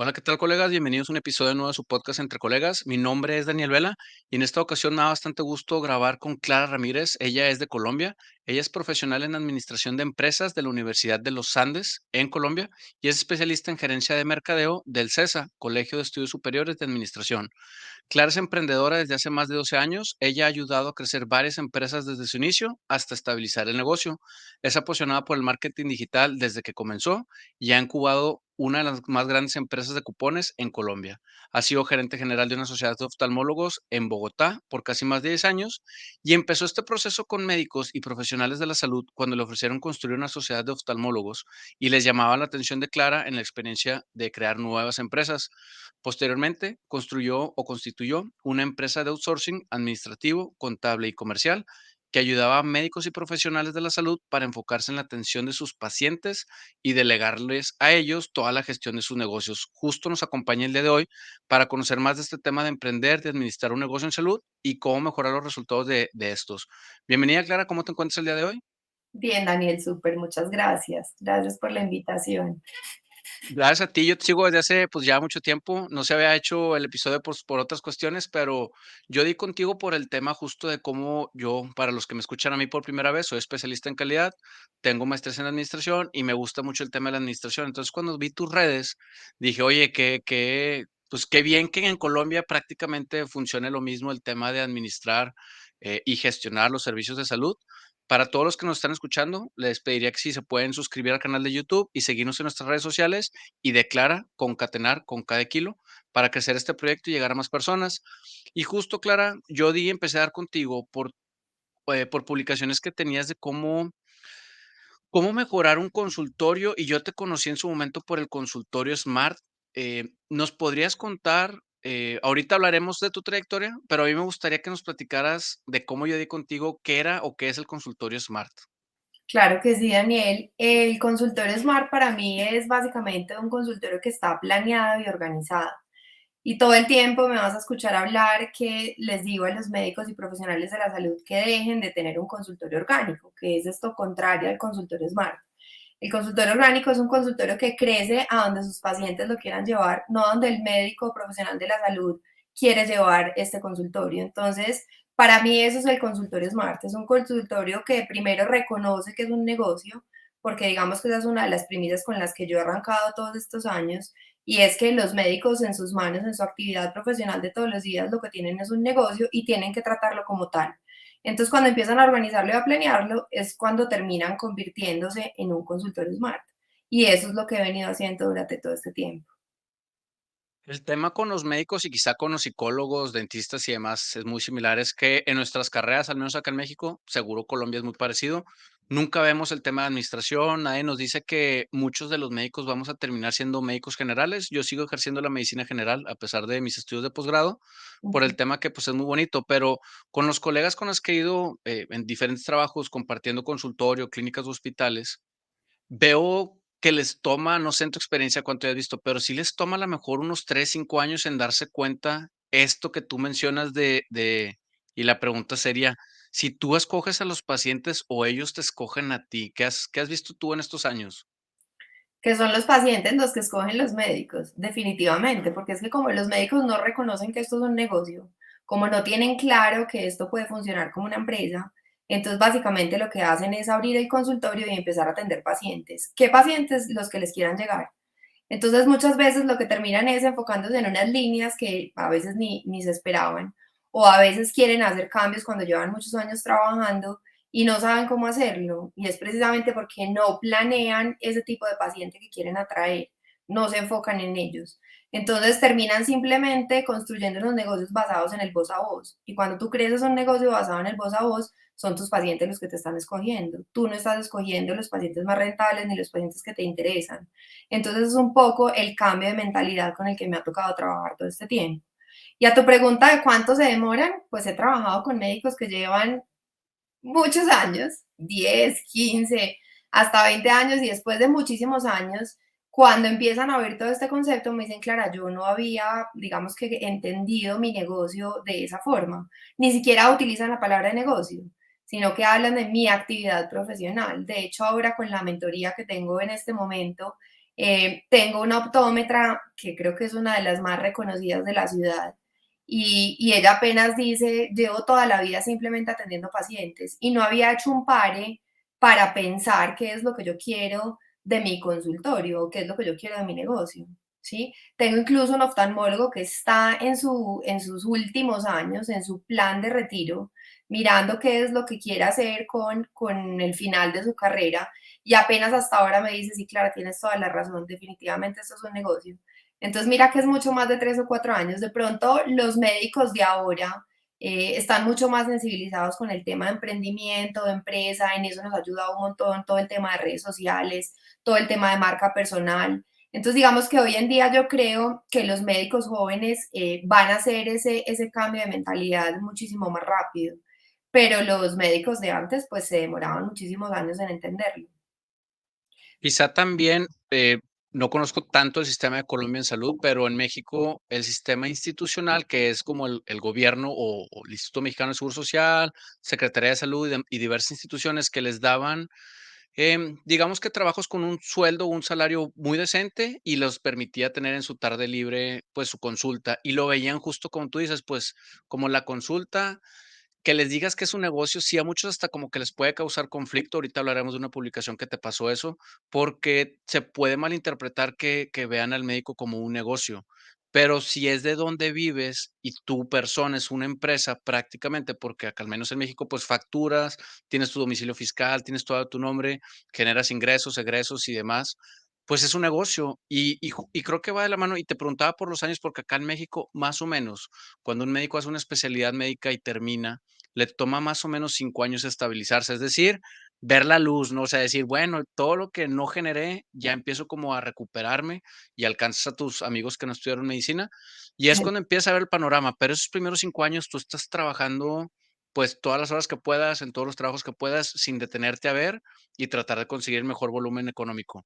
Hola, ¿qué tal, colegas? Bienvenidos a un episodio nuevo de su podcast Entre Colegas. Mi nombre es Daniel Vela y en esta ocasión me da bastante gusto grabar con Clara Ramírez. Ella es de Colombia. Ella es profesional en administración de empresas de la Universidad de los Andes en Colombia y es especialista en gerencia de mercadeo del CESA, Colegio de Estudios Superiores de Administración. Clara es emprendedora desde hace más de 12 años. Ella ha ayudado a crecer varias empresas desde su inicio hasta estabilizar el negocio. Es apasionada por el marketing digital desde que comenzó y ha incubado una de las más grandes empresas de cupones en Colombia. Ha sido gerente general de una sociedad de oftalmólogos en Bogotá por casi más de 10 años y empezó este proceso con médicos y profesionales de la salud cuando le ofrecieron construir una sociedad de oftalmólogos y les llamaba la atención de Clara en la experiencia de crear nuevas empresas. Posteriormente, construyó o constituyó una empresa de outsourcing administrativo, contable y comercial que ayudaba a médicos y profesionales de la salud para enfocarse en la atención de sus pacientes y delegarles a ellos toda la gestión de sus negocios. Justo nos acompaña el día de hoy para conocer más de este tema de emprender, de administrar un negocio en salud y cómo mejorar los resultados de estos. Bienvenida, Clara, ¿cómo te encuentras el día de hoy? Bien, Daniel, súper, muchas gracias. Gracias por la invitación. Gracias a ti, yo te sigo desde hace, pues, ya mucho tiempo. No se había hecho el episodio, pues, por otras cuestiones, pero yo di contigo por el tema justo de cómo yo, para los que me escuchan a mí por primera vez, soy especialista en calidad, tengo maestría en administración y me gusta mucho el tema de la administración. Entonces, cuando vi tus redes, dije: "Oye, pues, qué bien que en Colombia prácticamente funcione lo mismo el tema de administrar, y gestionar los servicios de salud". Para todos los que nos están escuchando, les pediría que si se pueden suscribir al canal de YouTube y seguirnos en nuestras redes sociales y declara concatenar con cada kilo para crecer este proyecto y llegar a más personas. Y justo, Clara, yo empecé a dar contigo por publicaciones que tenías de cómo mejorar un consultorio y yo te conocí en su momento por el consultorio Smart. ¿Nos podrías contar? Ahorita hablaremos de tu trayectoria, pero a mí me gustaría que nos platicaras de cómo yo di contigo, qué era o qué es el consultorio Smart. Claro que sí, Daniel. El consultorio Smart para mí es básicamente un consultorio que está planeado y organizado. Y todo el tiempo me vas a escuchar hablar que les digo a los médicos y profesionales de la salud que dejen de tener un consultorio orgánico, que es esto contrario al consultorio Smart. El consultorio orgánico es un consultorio que crece a donde sus pacientes lo quieran llevar, no a donde el médico o profesional de la salud quiere llevar este consultorio. Entonces, para mí eso es el consultorio Smart. Es un consultorio que primero reconoce que es un negocio, porque digamos que esa es una de las premisas con las que yo he arrancado todos estos años, y es que los médicos en sus manos, en su actividad profesional de todos los días, lo que tienen es un negocio y tienen que tratarlo como tal. Entonces, cuando empiezan a organizarlo y a planearlo, es cuando terminan convirtiéndose en un consultorio Smart. Y eso es lo que he venido haciendo durante todo este tiempo. El tema con los médicos y quizá con los psicólogos, dentistas y demás es muy similar, es que en nuestras carreras, al menos acá en México, seguro Colombia es muy parecido, nunca vemos el tema de administración, nadie nos dice que muchos de los médicos vamos a terminar siendo médicos generales. Yo sigo ejerciendo la medicina general a pesar de mis estudios de posgrado, por el tema que pues es muy bonito, pero con los colegas con los que he ido en diferentes trabajos compartiendo consultorio, clínicas o hospitales, veo que les toma, no sé en tu experiencia cuánto hayas visto, pero sí les toma a lo mejor unos 3 5 años en darse cuenta esto que tú mencionas y la pregunta sería, si tú escoges a los pacientes o ellos te escogen a ti, ¿qué has visto tú en estos años? Que son los pacientes los que escogen los médicos, definitivamente, porque es que como los médicos no reconocen que esto es un negocio, como no tienen claro que esto puede funcionar como una empresa, entonces básicamente lo que hacen es abrir el consultorio y empezar a atender pacientes. ¿Qué pacientes? Los que les quieran llegar. Entonces muchas veces lo que terminan es enfocándose en unas líneas que a veces ni se esperaban, o a veces quieren hacer cambios cuando llevan muchos años trabajando y no saben cómo hacerlo. Y es precisamente porque no planean ese tipo de paciente que quieren atraer, no se enfocan en ellos. Entonces terminan simplemente construyendo unos negocios basados en el voz a voz. Y cuando tú crees un negocio basado en el voz a voz, son tus pacientes los que te están escogiendo. Tú no estás escogiendo los pacientes más rentables ni los pacientes que te interesan. Entonces es un poco el cambio de mentalidad con el que me ha tocado trabajar todo este tiempo. Y a tu pregunta de cuánto se demoran, pues he trabajado con médicos que llevan muchos años, 10, 15, hasta 20 años, y después de muchísimos años, cuando empiezan a ver todo este concepto, me dicen, Clara, yo no había, digamos que, entendido mi negocio de esa forma. Ni siquiera utilizan la palabra de negocio, sino que hablan de mi actividad profesional. De hecho, ahora con la mentoría que tengo en este momento, Tengo una optómetra que creo que es una de las más reconocidas de la ciudad y ella apenas dice, llevo toda la vida simplemente atendiendo pacientes y no había hecho un pare para pensar qué es lo que yo quiero de mi consultorio o qué es lo que yo quiero de mi negocio. ¿Sí? Tengo incluso un oftalmólogo que está en sus últimos años, en su plan de retiro, mirando qué es lo que quiere hacer con el final de su carrera y apenas hasta ahora me dice, sí, Clara, tienes toda la razón, definitivamente esto es un negocio. Entonces mira que es mucho más de 3 o 4 años. De pronto los médicos de ahora están mucho más sensibilizados con el tema de emprendimiento, de empresa, en eso nos ha ayudado un montón todo el tema de redes sociales, todo el tema de marca personal. Entonces, digamos que hoy en día yo creo que los médicos jóvenes van a hacer ese cambio de mentalidad muchísimo más rápido, pero los médicos de antes pues se demoraban muchísimos años en entenderlo. Quizá también, no conozco tanto el sistema de Colombia en salud, pero en México el sistema institucional, que es como el gobierno o el Instituto Mexicano de Seguro Social, Secretaría de Salud y diversas instituciones que les daban, digamos que trabajos con un sueldo, un salario muy decente y los permitía tener en su tarde libre, pues, su consulta, y lo veían justo como tú dices, pues, como la consulta que les digas que es un negocio, sí, a muchos hasta como que les puede causar conflicto. Ahorita hablaremos de una publicación que te pasó eso, porque se puede malinterpretar que vean al médico como un negocio. Pero si es de donde vives y tu persona es una empresa prácticamente, porque acá al menos en México, pues facturas, tienes tu domicilio fiscal, tienes todo tu nombre, generas ingresos, egresos y demás, pues es un negocio. Y creo que va de la mano. Y te preguntaba por los años, porque acá en México, más o menos, cuando un médico hace una especialidad médica y termina, le toma más o menos 5 años estabilizarse, es decir, ver la luz, ¿no? O sea, decir, bueno, todo lo que no generé, ya empiezo como a recuperarme y alcanzas a tus amigos que no estudiaron medicina, y es cuando empiezas a ver el panorama, pero esos primeros 5 años tú estás trabajando, pues, todas las horas que puedas, en todos los trabajos que puedas, sin detenerte a ver y tratar de conseguir el mejor volumen económico.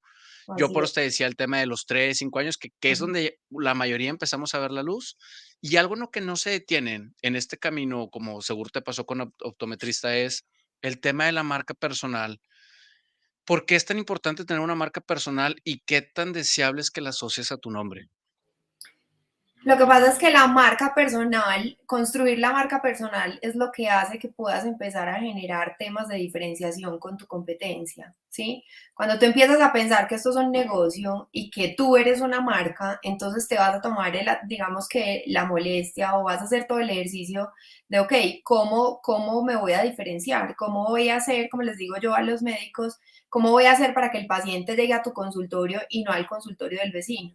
Yo Así por es. eso te decía el tema de los 3 5 años, que es Ujú. donde la mayoría empezamos a ver la luz. Y algo en lo que no se detienen en este camino, como seguro te pasó con optometrista, es el tema de la marca personal. ¿Por qué es tan importante tener una marca personal y qué tan deseable es que la asocies a tu nombre? Lo que pasa es que la marca personal, construir la marca personal es lo que hace que puedas empezar a generar temas de diferenciación con tu competencia, ¿sí? Cuando tú empiezas a pensar que esto es un negocio y que tú eres una marca, entonces te vas a tomar, digamos que la molestia o vas a hacer todo el ejercicio de, ok, ¿cómo me voy a diferenciar? ¿Cómo voy a hacer, como les digo yo a los médicos, cómo voy a hacer para que el paciente llegue a tu consultorio y no al consultorio del vecino?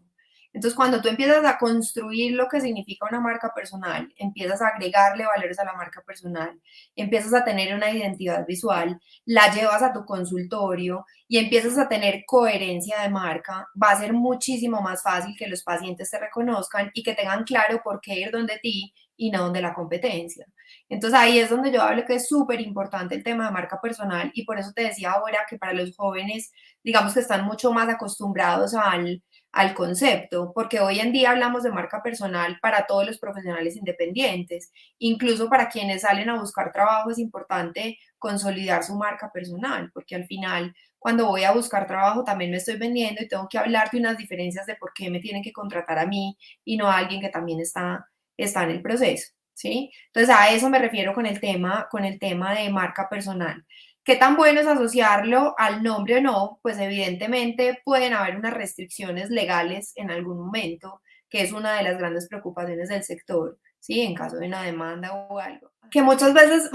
Entonces, cuando tú empiezas a construir lo que significa una marca personal, empiezas a agregarle valores a la marca personal, empiezas a tener una identidad visual, la llevas a tu consultorio y empiezas a tener coherencia de marca, va a ser muchísimo más fácil que los pacientes te reconozcan y que tengan claro por qué ir donde ti y no donde la competencia. Entonces ahí es donde yo hablo que es súper importante el tema de marca personal y por eso te decía ahora que para los jóvenes, digamos que están mucho más acostumbrados al concepto, porque hoy en día hablamos de marca personal para todos los profesionales independientes, incluso para quienes salen a buscar trabajo es importante consolidar su marca personal, porque al final cuando voy a buscar trabajo también me estoy vendiendo y tengo que hablar de unas diferencias de por qué me tienen que contratar a mí y no a alguien que también está en el proceso, ¿sí? Entonces a eso me refiero con el tema de marca personal. ¿Qué tan bueno es asociarlo al nombre o no? Pues evidentemente pueden haber unas restricciones legales en algún momento, que es una de las grandes preocupaciones del sector, ¿sí? En caso de una demanda o algo. Que muchas veces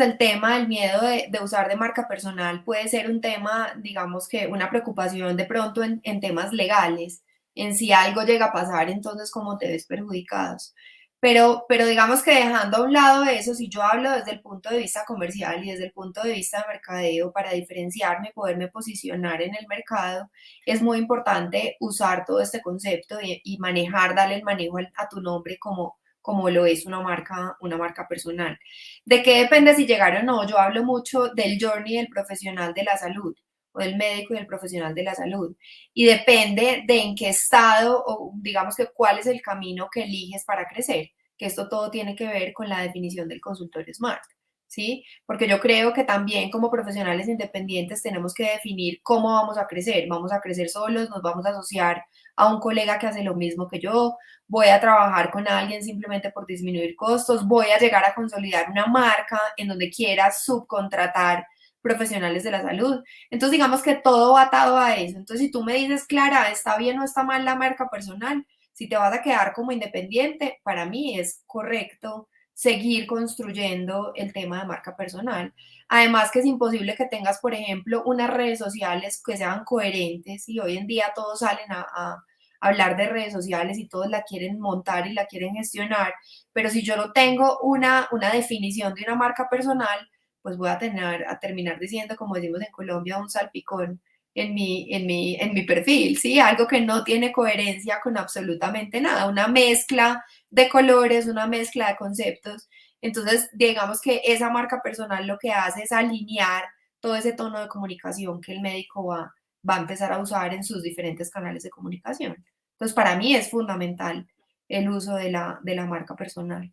el tema, el miedo de usar de marca personal puede ser un tema, digamos que una preocupación de pronto en temas legales, en si algo llega a pasar, entonces cómo te ves perjudicados. Pero digamos que dejando a un lado eso, si yo hablo desde el punto de vista comercial y desde el punto de vista de mercadeo para diferenciarme, poderme posicionar en el mercado, es muy importante usar todo este concepto y manejar, darle el manejo a tu nombre como lo es una marca personal. ¿De qué depende si llegar o no? Yo hablo mucho del journey del profesional de la salud o del médico y del profesional de la salud y depende de en qué estado o digamos que cuál es el camino que eliges para crecer, que esto todo tiene que ver con la definición del consultorio SMART. ¿sí? Porque yo creo que también como profesionales independientes tenemos que definir cómo vamos a crecer. Vamos a crecer solos, nos vamos a asociar a un colega que hace lo mismo que yo, voy a trabajar con alguien simplemente por disminuir costos, voy a llegar a consolidar una marca en donde quiera subcontratar profesionales de la salud. Entonces, digamos que todo va atado a eso. Entonces, si tú me dices, Clara, ¿está bien o está mal la marca personal? Si te vas a quedar como independiente, para mí es correcto seguir construyendo el tema de marca personal. Además que es imposible que tengas, por ejemplo, unas redes sociales que sean coherentes y hoy en día todos salen a hablar de redes sociales y todos la quieren montar y la quieren gestionar, pero si yo no tengo una definición de una marca personal, pues voy a terminar diciendo, como decimos en Colombia, un salpicón en mi perfil, ¿sí? Algo que no tiene coherencia con absolutamente nada, una mezcla de colores, una mezcla de conceptos. Entonces, digamos que esa marca personal lo que hace es alinear todo ese tono de comunicación que el médico va a empezar a usar en sus diferentes canales de comunicación. Entonces, para mí es fundamental el uso de la marca personal.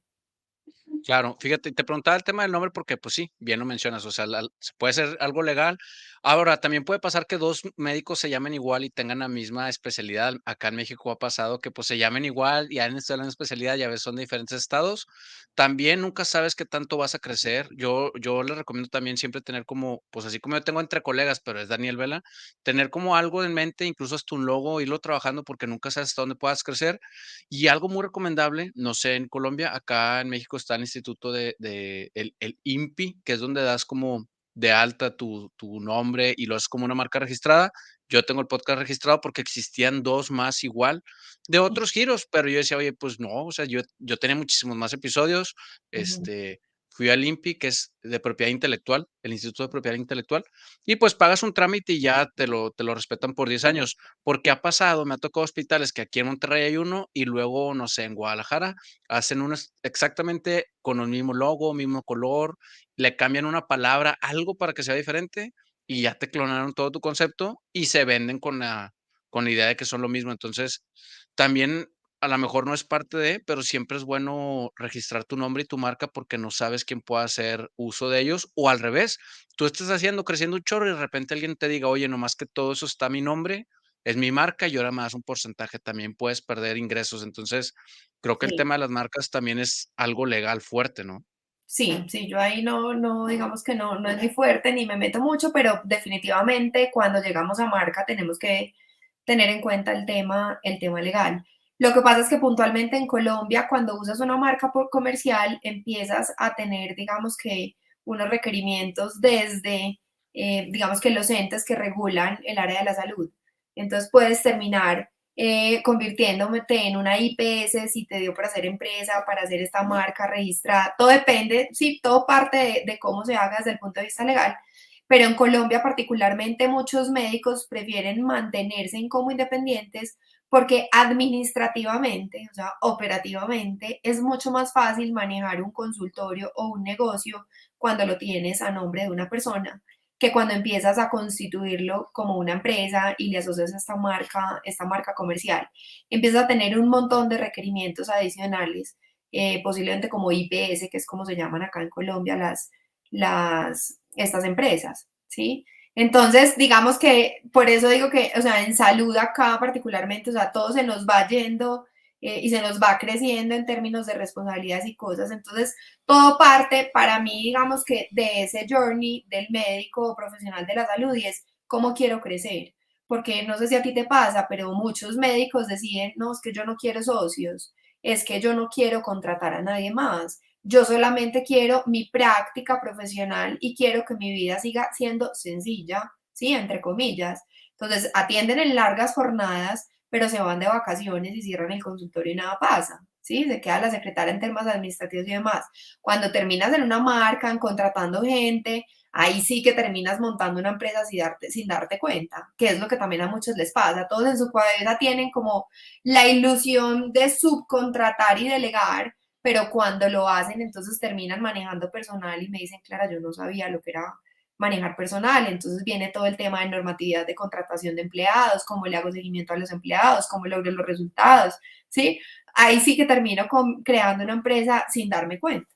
Claro, fíjate, te preguntaba el tema del nombre porque, pues sí, bien lo mencionas, o sea, se puede ser algo legal. Ahora, también puede pasar que 2 médicos se llamen igual y tengan la misma especialidad. Acá en México ha pasado que, pues, se llamen igual y han estudiado la misma especialidad y a veces son de diferentes estados. También nunca sabes qué tanto vas a crecer. Yo les recomiendo también siempre tener como, pues, así como yo tengo entre colegas, pero es Daniel Vela, tener como algo en mente, incluso hasta un logo, irlo trabajando porque nunca sabes hasta dónde puedas crecer. Y algo muy recomendable, no sé en Colombia, acá en México está el instituto de el INPI, que es donde das como de alta tu nombre y lo haces como una marca registrada. Yo tengo el podcast registrado porque existían 2 más igual, de otros giros, pero yo decía: "Oye, pues no", o sea, yo tenía muchísimos más episodios, Ujú, fui al INPI, que es de propiedad intelectual, el Instituto de Propiedad Intelectual, y pues pagas un trámite y ya te lo respetan por 10 años. Porque ha pasado, me ha tocado hospitales que aquí en Monterrey hay uno y luego, no sé, en Guadalajara hacen uno exactamente con el mismo logo, mismo color, le cambian una palabra, algo para que sea diferente y ya te clonaron todo tu concepto y se venden con la idea de que son lo mismo. Entonces, también a lo mejor no es parte de, pero siempre es bueno registrar tu nombre y tu marca porque no sabes quién pueda hacer uso de ellos o al revés, tú estás haciendo, creciendo un chorro y de repente alguien te diga, oye, nomás que todo eso está a mi nombre, es mi marca y ahora me das un porcentaje, también puedes perder ingresos. Entonces, creo que el sí. tema de las marcas también es algo legal fuerte, ¿no? Sí, sí, yo ahí no, digamos que no es mi fuerte ni me meto mucho, pero definitivamente cuando llegamos a marca tenemos que tener en cuenta el tema legal. Lo que pasa es que puntualmente en Colombia, cuando usas una marca por comercial, empiezas a tener, digamos que, unos requerimientos desde, digamos que los entes que regulan el área de la salud. Entonces puedes terminar convirtiéndote en una IPS si te dio para hacer empresa, para hacer esta marca registrada. Todo depende, sí, todo parte de cómo se haga desde el punto de vista legal. Pero en Colombia particularmente muchos médicos prefieren mantenerse en como independientes porque administrativamente, o sea, operativamente, es mucho más fácil manejar un consultorio o un negocio cuando lo tienes a nombre de una persona que cuando empiezas a constituirlo como una empresa y le asocias esta marca comercial, empiezas a tener un montón de requerimientos adicionales, posiblemente como IPS, que es como se llaman acá en Colombia estas empresas, ¿sí? Entonces, digamos que por eso digo que, o sea, en salud acá particularmente, o sea, todo se nos va yendo y se nos va creciendo en términos de responsabilidades y cosas. Entonces, todo parte para mí, digamos que de ese journey del médico o profesional de la salud y es cómo quiero crecer. Porque no sé si a ti te pasa, pero muchos médicos deciden, no, es que yo no quiero socios, es que yo no quiero contratar a nadie más, yo solamente quiero mi práctica profesional y quiero que mi vida siga siendo sencilla, ¿sí? Entre comillas. Entonces, atienden en largas jornadas, pero se van de vacaciones y cierran el consultorio y nada pasa, ¿sí? Se queda la secretaria en temas administrativos y demás. Cuando terminas en una marca, en contratando gente, ahí sí que terminas montando una empresa sin darte cuenta, que es lo que también a muchos les pasa. Todos en su cabeza tienen como la ilusión de subcontratar y delegar, pero cuando lo hacen, entonces terminan manejando personal y me dicen, Clara, yo no sabía lo que era manejar personal, entonces viene todo el tema de normatividad de contratación de empleados, cómo le hago seguimiento a los empleados, cómo logro los resultados, ¿sí? Ahí sí que termino creando una empresa sin darme cuenta.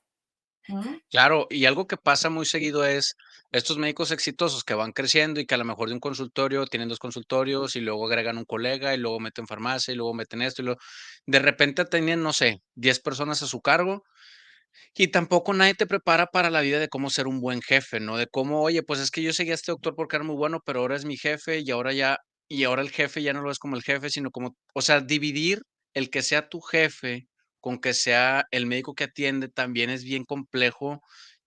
Ujú. Claro, y algo que pasa muy seguido es estos médicos exitosos que van creciendo y que a lo mejor de un consultorio tienen 2 consultorios y luego agregan un colega y luego meten farmacia y luego meten esto y luego de repente tenían, no sé, 10 personas a su cargo y tampoco nadie te prepara para la vida de cómo ser un buen jefe, ¿no? De cómo, oye, pues es que yo seguía a este doctor porque era muy bueno, pero ahora es mi jefe y ahora el jefe ya no lo ves como el jefe, sino como, o sea, dividir el que sea tu jefe con que sea el médico que atiende también es bien complejo.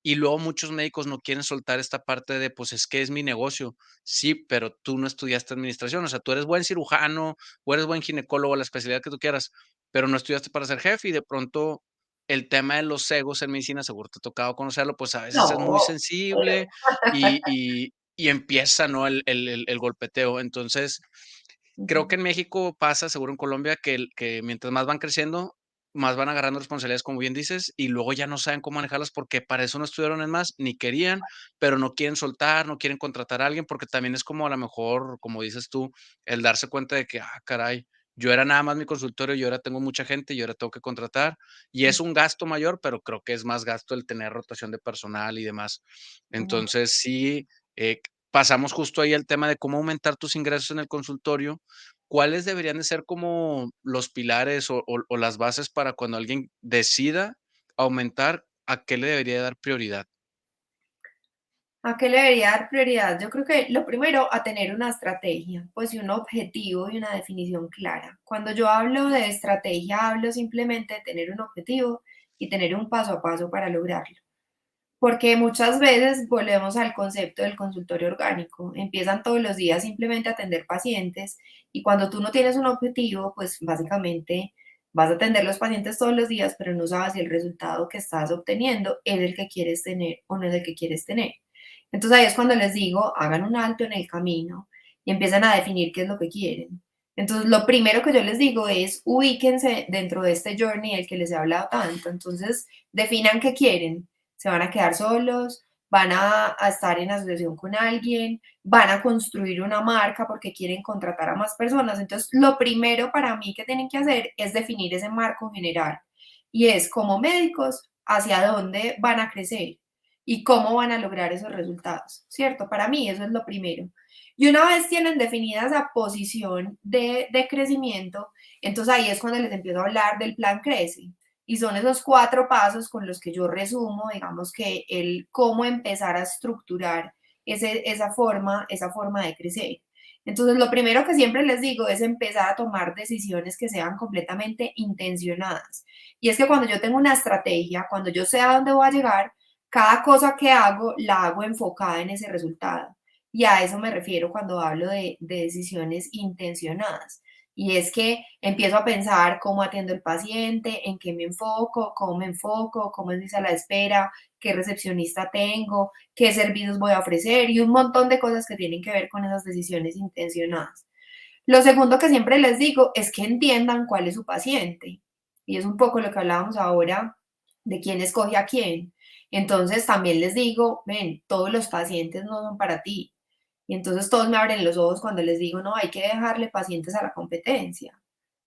Y luego muchos médicos no quieren soltar esta parte de, pues es que es mi negocio. Sí, pero tú no estudiaste administración, o sea, tú eres buen cirujano o eres buen ginecólogo, la especialidad que tú quieras, pero no estudiaste para ser jefe y de pronto el tema de los egos en medicina, seguro te ha tocado conocerlo, pues, a veces es muy No, sensible y empieza, ¿no?, el golpeteo. Entonces, creo ujú, que en México pasa, seguro en Colombia, que mientras más van creciendo, más van agarrando responsabilidades, como bien dices, y luego ya no saben cómo manejarlas, porque para eso no estudiaron, es más, ni querían, pero no quieren soltar, no quieren contratar a alguien, porque también es como a lo mejor, como dices tú, el darse cuenta de que, caray, yo era nada más mi consultorio, yo ahora tengo mucha gente, y ahora tengo que contratar, y es un gasto mayor, pero creo que es más gasto el tener rotación de personal y demás. ujú. Entonces, sí, pasamos justo ahí al tema de cómo aumentar tus ingresos en el consultorio. ¿Cuáles deberían de ser como los pilares o las bases para cuando alguien decida aumentar, a qué le debería dar prioridad? ¿A qué le debería dar prioridad? Yo creo que lo primero, a tener una estrategia, pues y un objetivo y una definición clara. Cuando yo hablo de estrategia, hablo simplemente de tener un objetivo y tener un paso a paso para lograrlo. Porque muchas veces volvemos al concepto del consultorio orgánico. Empiezan todos los días simplemente a atender pacientes y cuando tú no tienes un objetivo, pues básicamente vas a atender los pacientes todos los días, pero no sabes si el resultado que estás obteniendo es el que quieres tener o no es el que quieres tener. Entonces ahí es cuando les digo, hagan un alto en el camino y empiezan a definir qué es lo que quieren. Entonces, lo primero que yo les digo es ubíquense dentro de este journey del que les he hablado tanto. Entonces, definan qué quieren. ¿Se van a quedar solos? ¿Van a estar en asociación con alguien? ¿Van a construir una marca porque quieren contratar a más personas? Entonces, lo primero para mí que tienen que hacer es definir ese marco general. Y es como médicos, hacia dónde van a crecer y cómo van a lograr esos resultados, ¿cierto? Para mí eso es lo primero. Y una vez tienen definida esa posición de crecimiento, entonces ahí es cuando les empiezo a hablar del plan Crece. Y son esos 4 pasos con los que yo resumo, digamos que el cómo empezar a estructurar esa forma de crecer. Entonces, lo primero que siempre les digo es empezar a tomar decisiones que sean completamente intencionadas. Y es que cuando yo tengo una estrategia, cuando yo sé a dónde voy a llegar, cada cosa que hago la hago enfocada en ese resultado. Y a eso me refiero cuando hablo de decisiones intencionadas. Y es que empiezo a pensar cómo atiendo al paciente, en qué me enfoco, cómo es mi sala de espera, qué recepcionista tengo, qué servicios voy a ofrecer y un montón de cosas que tienen que ver con esas decisiones intencionadas. Lo segundo que siempre les digo es que entiendan cuál es su paciente. Y es un poco lo que hablábamos ahora de quién escoge a quién. Entonces también les digo, ven, todos los pacientes no son para ti. Y entonces todos me abren los ojos cuando les digo, no, hay que dejarle pacientes a la competencia.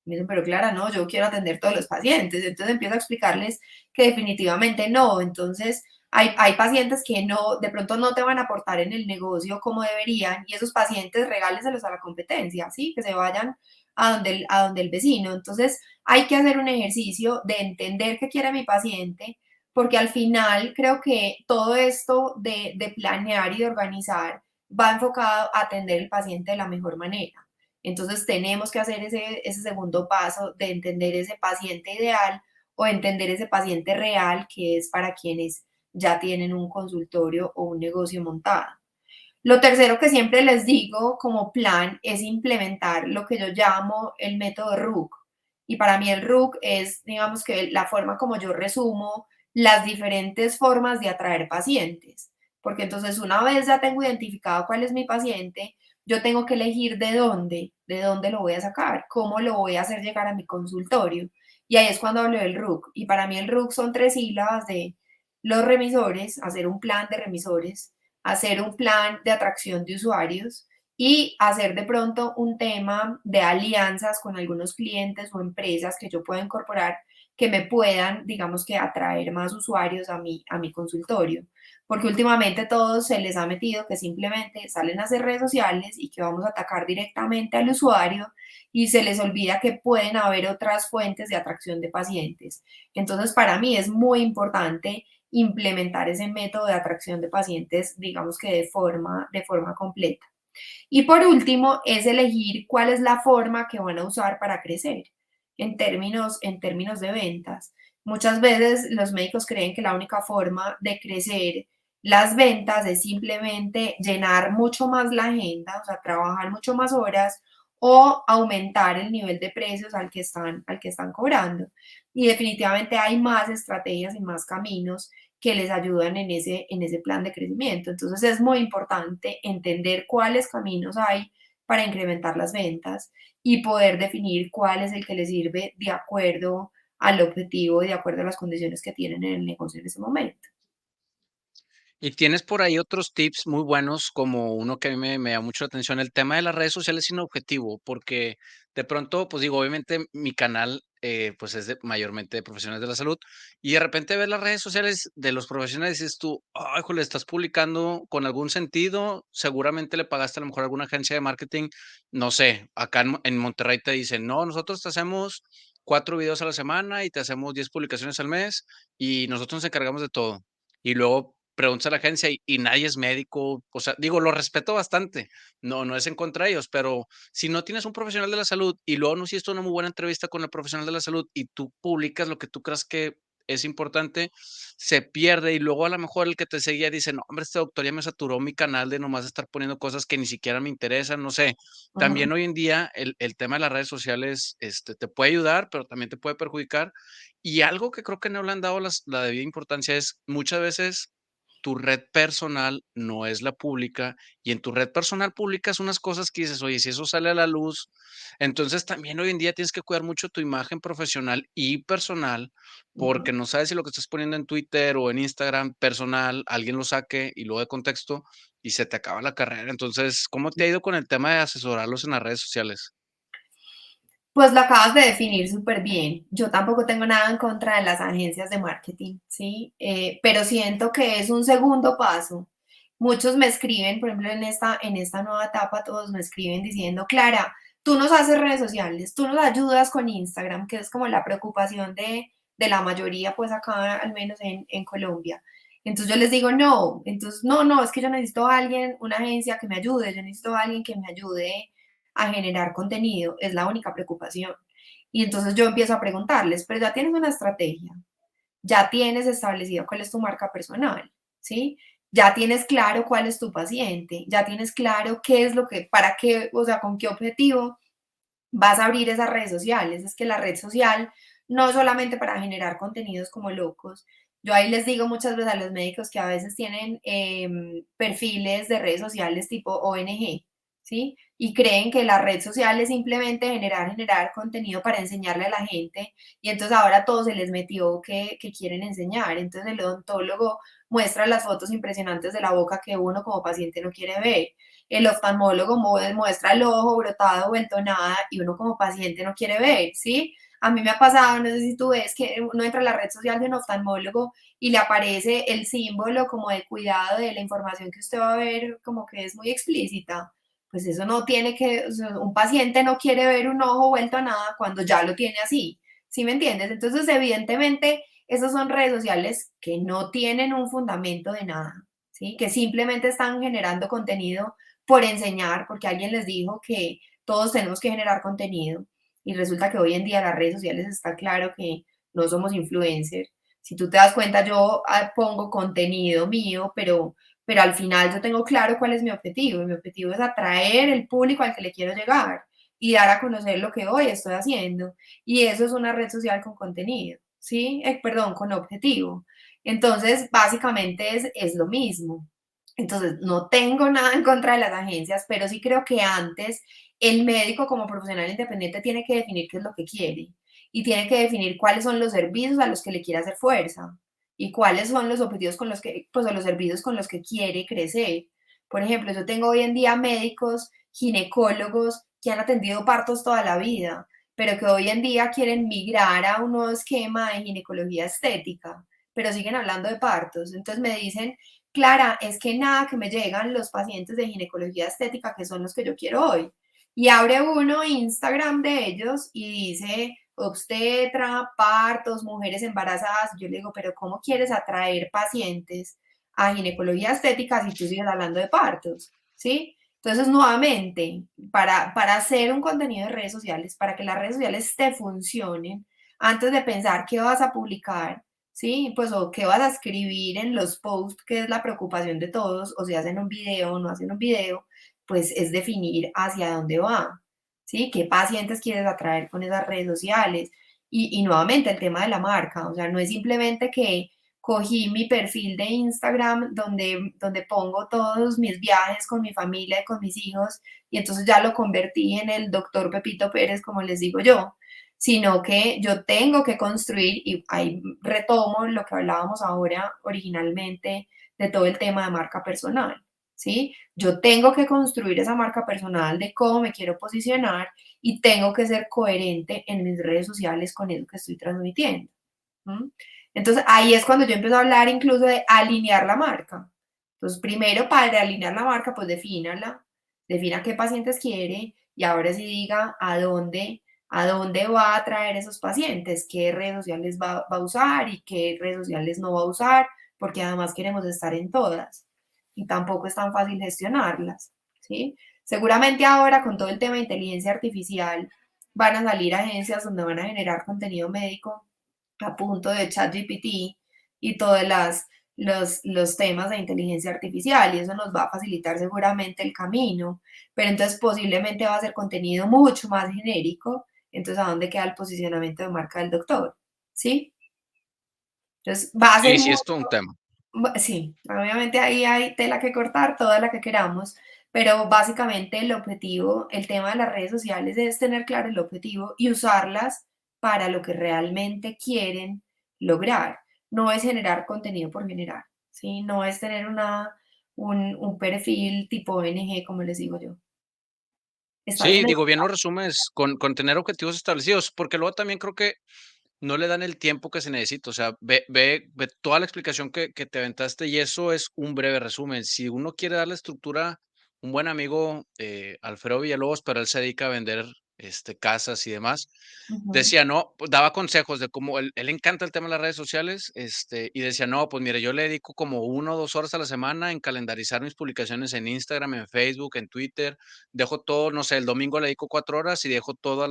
Me dicen, pero Clara, no, yo quiero atender todos los pacientes. Entonces empiezo a explicarles que definitivamente no. Entonces hay pacientes que no, de pronto no te van a aportar en el negocio como deberían y esos pacientes regáleselos a la competencia, ¿sí? Que se vayan a donde el vecino. Entonces hay que hacer un ejercicio de entender qué quiere mi paciente, porque al final creo que todo esto de planear y de organizar va enfocado a atender al paciente de la mejor manera. Entonces tenemos que hacer ese segundo paso de entender ese paciente ideal o entender ese paciente real que es para quienes ya tienen un consultorio o un negocio montado. Lo tercero que siempre les digo como plan es implementar lo que yo llamo el método RUC. Y para mí el RUC es, digamos que la forma como yo resumo las diferentes formas de atraer pacientes. Porque entonces una vez ya tengo identificado cuál es mi paciente, yo tengo que elegir de dónde lo voy a sacar, cómo lo voy a hacer llegar a mi consultorio. Y ahí es cuando hablo del RUC. Y para mí el RUC son 3 sílabas de los remisores, hacer un plan de remisores, hacer un plan de atracción de usuarios y hacer de pronto un tema de alianzas con algunos clientes o empresas que yo pueda incorporar que me puedan, digamos que, atraer más usuarios a mi consultorio. Porque últimamente todos se les ha metido que simplemente salen a hacer redes sociales y que vamos a atacar directamente al usuario y se les olvida que pueden haber otras fuentes de atracción de pacientes. Entonces, para mí es muy importante implementar ese método de atracción de pacientes, digamos que de forma completa. Y por último, es elegir cuál es la forma que van a usar para crecer en términos de ventas. Muchas veces los médicos creen que la única forma de crecer las ventas es simplemente llenar mucho más la agenda, o sea, trabajar mucho más horas o aumentar el nivel de precios al que están cobrando. Y definitivamente hay más estrategias y más caminos que les ayudan en ese plan de crecimiento. Entonces es muy importante entender cuáles caminos hay para incrementar las ventas y poder definir cuál es el que les sirve de acuerdo al objetivo y de acuerdo a las condiciones que tienen en el negocio en ese momento. Y tienes por ahí otros tips muy buenos, como uno que a mí me llama mucho la atención, el tema de las redes sociales sin objetivo, porque de pronto, pues digo, obviamente mi canal, pues es mayormente de profesionales de la salud, y de repente ves las redes sociales de los profesionales y dices tú, ay, jole, estás publicando con algún sentido, seguramente le pagaste a lo mejor a alguna agencia de marketing, no sé, acá en Monterrey te dicen, no, nosotros te hacemos 4 videos a la semana y te hacemos 10 publicaciones al mes y nosotros nos encargamos de todo. Y luego preguntas a la agencia y nadie es médico, o sea, digo, lo respeto bastante, no es en contra de ellos, pero si no tienes un profesional de la salud y luego no hiciste una muy buena entrevista con el profesional de la salud y tú publicas lo que tú creas que es importante, se pierde y luego a lo mejor el que te seguía dice, no, hombre, este doctor ya me saturó mi canal de nomás estar poniendo cosas que ni siquiera me interesan, no sé. Ujú. También hoy en día el tema de las redes sociales te puede ayudar, pero también te puede perjudicar. Y algo que creo que no le han dado la debida importancia es muchas veces tu red personal no es la pública y en tu red personal publicas unas cosas que dices, oye, si eso sale a la luz, entonces también hoy en día tienes que cuidar mucho tu imagen profesional y personal, porque Ujú. no sabes si lo que estás poniendo en Twitter o en Instagram personal, alguien lo saque y luego de contexto y se te acaba la carrera. Entonces, ¿cómo te ha ido con el tema de asesorarlos en las redes sociales? Pues lo acabas de definir súper bien. Yo tampoco tengo nada en contra de las agencias de marketing, ¿sí? Pero siento que es un segundo paso. Muchos me escriben, por ejemplo, en esta nueva etapa, todos me escriben diciendo, Clara, tú nos haces redes sociales, tú nos ayudas con Instagram, que es como la preocupación de la mayoría, pues acá, al menos en Colombia. Entonces yo les digo, no, entonces, no, es que yo necesito a alguien, una agencia que me ayude, yo necesito a alguien que me ayude a generar contenido, es la única preocupación. Y entonces yo empiezo a preguntarles, pero ya tienes una estrategia, ya tienes establecido cuál es tu marca personal, ¿sí? Ya tienes claro cuál es tu paciente, ya tienes claro qué es lo que, para qué, o sea, con qué objetivo vas a abrir esas redes sociales. Es que la red social no es solamente para generar contenidos como locos. Yo ahí les digo muchas veces a los médicos que a veces tienen perfiles de redes sociales tipo ONG, ¿sí? Y creen que la red social es simplemente generar contenido para enseñarle a la gente y entonces ahora todo se les metió que quieren enseñar. Entonces el odontólogo muestra las fotos impresionantes de la boca que uno como paciente no quiere ver, el oftalmólogo muestra el ojo brotado, vuelto nada, y uno como paciente no quiere ver, ¿sí? A mí me ha pasado, no sé si tú ves, que uno entra a la red social de un oftalmólogo y le aparece el símbolo como de cuidado de la información que usted va a ver, como que es muy explícita. Pues eso no tiene que, o sea, un paciente no quiere ver un ojo vuelto a nada cuando ya lo tiene así, ¿sí me entiendes? Entonces, evidentemente, esas son redes sociales que no tienen un fundamento de nada, ¿sí? Que simplemente están generando contenido por enseñar, porque alguien les dijo que todos tenemos que generar contenido y resulta que hoy en día las redes sociales está claro que no somos influencers. Si tú te das cuenta, yo pongo contenido mío, pero al final yo tengo claro cuál es mi objetivo y mi objetivo es atraer el público al que le quiero llegar y dar a conocer lo que hoy estoy haciendo. Y eso es una red social con contenido, ¿sí? Perdón, con objetivo. Entonces, básicamente es lo mismo. Entonces, no tengo nada en contra de las agencias, pero sí creo que antes el médico como profesional independiente tiene que definir qué es lo que quiere y tiene que definir cuáles son los servicios a los que le quiere hacer fuerza y cuáles son los objetivos con los que, pues, o los servicios con los que quiere crecer. Por ejemplo, yo tengo hoy en día médicos, ginecólogos que han atendido partos toda la vida, pero que hoy en día quieren migrar a un nuevo esquema de ginecología estética, pero siguen hablando de partos. Entonces me dicen, Clara, es que nada, que me llegan los pacientes de ginecología estética que son los que yo quiero hoy. Y abre uno Instagram de ellos y dice obstetra, partos, mujeres embarazadas. Yo le digo, pero ¿cómo quieres atraer pacientes a ginecología estética si tú sigues hablando de partos? ¿Sí? Entonces, nuevamente, para hacer un contenido de redes sociales, para que las redes sociales te funcionen, antes de pensar qué vas a publicar, ¿sí? Pues o qué vas a escribir en los posts, que es la preocupación de todos, o si hacen un video o no hacen un video, pues es definir hacia dónde va, ¿sí? ¿Qué pacientes quieres atraer con esas redes sociales? Y nuevamente el tema de la marca, o sea, no es simplemente que cogí mi perfil de Instagram donde pongo todos mis viajes con mi familia y con mis hijos y entonces ya lo convertí en el doctor Pepito Pérez, como les digo yo, sino que yo tengo que construir, y ahí retomo lo que hablábamos ahora originalmente de todo el tema de marca personal, ¿sí? Yo tengo que construir esa marca personal de cómo me quiero posicionar y tengo que ser coherente en mis redes sociales con eso que estoy transmitiendo. ¿M? Entonces ahí es cuando yo empiezo a hablar incluso de alinear la marca. Entonces, primero para alinear la marca, pues defínala, defina qué pacientes quiere y ahora sí diga a dónde va a traer esos pacientes, qué redes sociales va a usar y qué redes sociales no va a usar, porque además queremos estar en todas y tampoco es tan fácil gestionarlas, ¿sí? Seguramente ahora con todo el tema de inteligencia artificial van a salir agencias donde van a generar contenido médico a punto de ChatGPT y todos los temas de inteligencia artificial y eso nos va a facilitar seguramente el camino, pero entonces posiblemente va a ser contenido mucho más genérico, entonces ¿a dónde queda el posicionamiento de marca del doctor? ¿Sí? Entonces va a ser Sí, sí, muy, es todo un tema. sí, obviamente ahí hay tela que cortar, toda la que queramos, pero básicamente el objetivo, el tema de las redes sociales es tener claro el objetivo y usarlas para lo que realmente quieren lograr. No es generar contenido por generar, ¿sí? No es tener un perfil tipo ONG, como les digo yo. Estás Sí, en el... digo, bien lo resumes con tener objetivos establecidos, porque luego también creo que no le dan el tiempo que se necesita. O sea, ve toda la explicación que te aventaste y eso es un breve resumen. Si uno quiere darle estructura, un buen amigo, Alfredo Villalobos, pero él se dedica a vender casas y demás, Ujú, decía, no, pues daba consejos de cómo él le encanta el tema de las redes sociales, y decía, no, pues mire, yo le dedico como 1 o 2 horas a la semana en calendarizar mis publicaciones en Instagram, en Facebook, en Twitter, dejo todo, no sé, el domingo le dedico 4 horas y dejo todo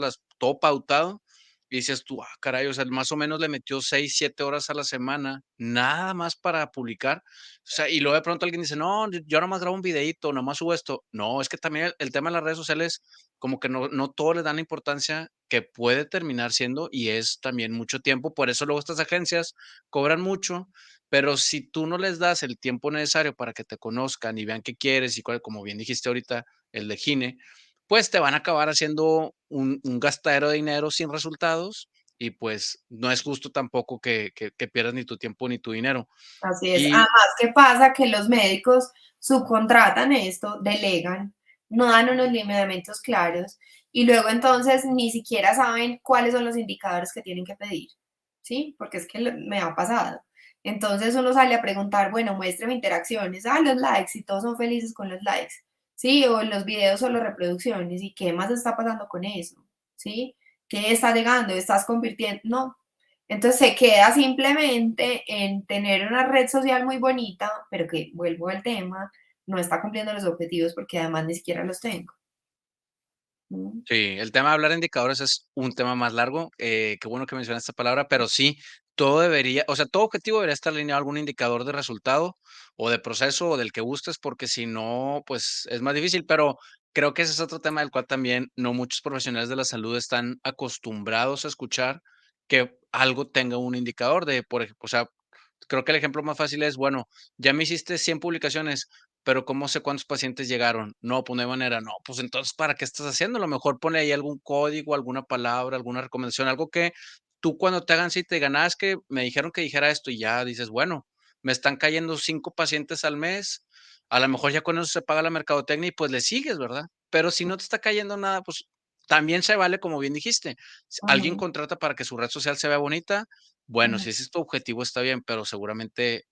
pautado y dices tú: "Ah, caray", o sea, más o menos le metió 6 7 horas a la semana, nada más para publicar. O sea, y luego de pronto alguien dice: "No, yo nomás grabo un videíto, nomás subo esto". No, es que también el tema de las redes sociales, como que no todos le dan la importancia que puede terminar siendo, y es también mucho tiempo. Por eso luego estas agencias cobran mucho, pero si tú no les das el tiempo necesario para que te conozcan y vean qué quieres y cuál, como bien dijiste ahorita, el de Gine, pues te van a acabar haciendo un gastadero de dinero sin resultados y pues no es justo tampoco que pierdas ni tu tiempo ni tu dinero. así es. Y Además, ¿qué pasa? Que los médicos subcontratan esto, delegan, no dan unos lineamientos claros y luego entonces ni siquiera saben cuáles son los indicadores que tienen que pedir, ¿sí? Porque es que me ha pasado. Entonces uno sale a preguntar, bueno, muéstrame interacciones, los likes y todos son felices con los likes, ¿sí? O en los videos solo reproducciones y qué más está pasando con eso, ¿sí? ¿Qué está llegando? ¿Estás convirtiendo? No, entonces se queda simplemente en tener una red social muy bonita, pero que, vuelvo al tema, no está cumpliendo los objetivos porque además ni siquiera los tengo. Mm, sí, el tema de hablar de indicadores es un tema más largo, qué bueno que mencionas esta palabra, pero sí, todo debería, o sea, todo objetivo debería estar alineado a algún indicador de resultado o de proceso o del que gustes, porque si no, pues es más difícil, pero creo que ese es otro tema del cual también no muchos profesionales de la salud están acostumbrados a escuchar que algo tenga un indicador de, por ejemplo, o sea, creo que el ejemplo más fácil es, bueno, ya me hiciste 100 publicaciones, pero ¿cómo sé cuántos pacientes llegaron? No, pues no hay manera. No, pues entonces, ¿para qué estás haciendo? A lo mejor pone ahí algún código, alguna palabra, alguna recomendación, algo que tú cuando te hagan cita y te digan, es que me dijeron que dijera esto y ya dices, bueno, me están cayendo 5 pacientes al mes, A lo mejor ya con eso se paga la mercadotecnia y, pues, le sigues, ¿verdad? Pero si no te está cayendo nada, pues, también se vale, como bien dijiste. Si alguien Ujú, contrata para que su red social se vea bonita, bueno, ujú, si ese es tu objetivo, está bien, pero seguramente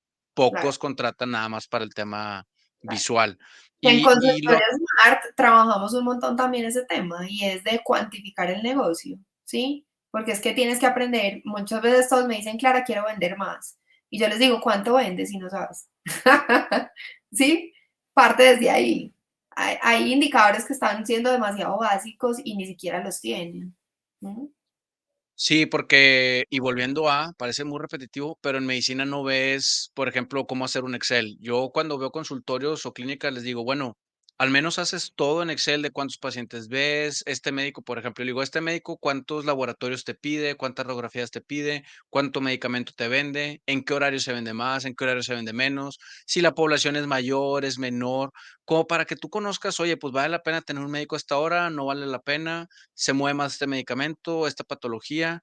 claro, pocos contratan nada más para el tema claro. visual. En Y lo consultoría Smart trabajamos un montón también ese tema y es de cuantificar el negocio, ¿sí? Porque es que tienes que aprender, muchas veces todos me dicen, Clara, quiero vender más. Y yo les digo, ¿cuánto vendes si no sabes? ¿Sí? Parte desde ahí. Hay indicadores que están siendo demasiado básicos y ni siquiera los tienen. ¿Mm? Sí, porque y volviendo a, parece muy repetitivo, pero en medicina no ves, por ejemplo, cómo hacer un Excel. Yo cuando veo consultorios o clínicas les digo, bueno, al menos haces todo en Excel de cuántos pacientes ves, este médico, por ejemplo, le digo, este médico, cuántos laboratorios te pide, cuántas radiografías te pide, cuánto medicamento te vende, en qué horario se vende más, en qué horario se vende menos, si la población es mayor, es menor, como para que tú conozcas, oye, pues vale la pena tener un médico a esta hora, no vale la pena, se mueve más este medicamento, esta patología,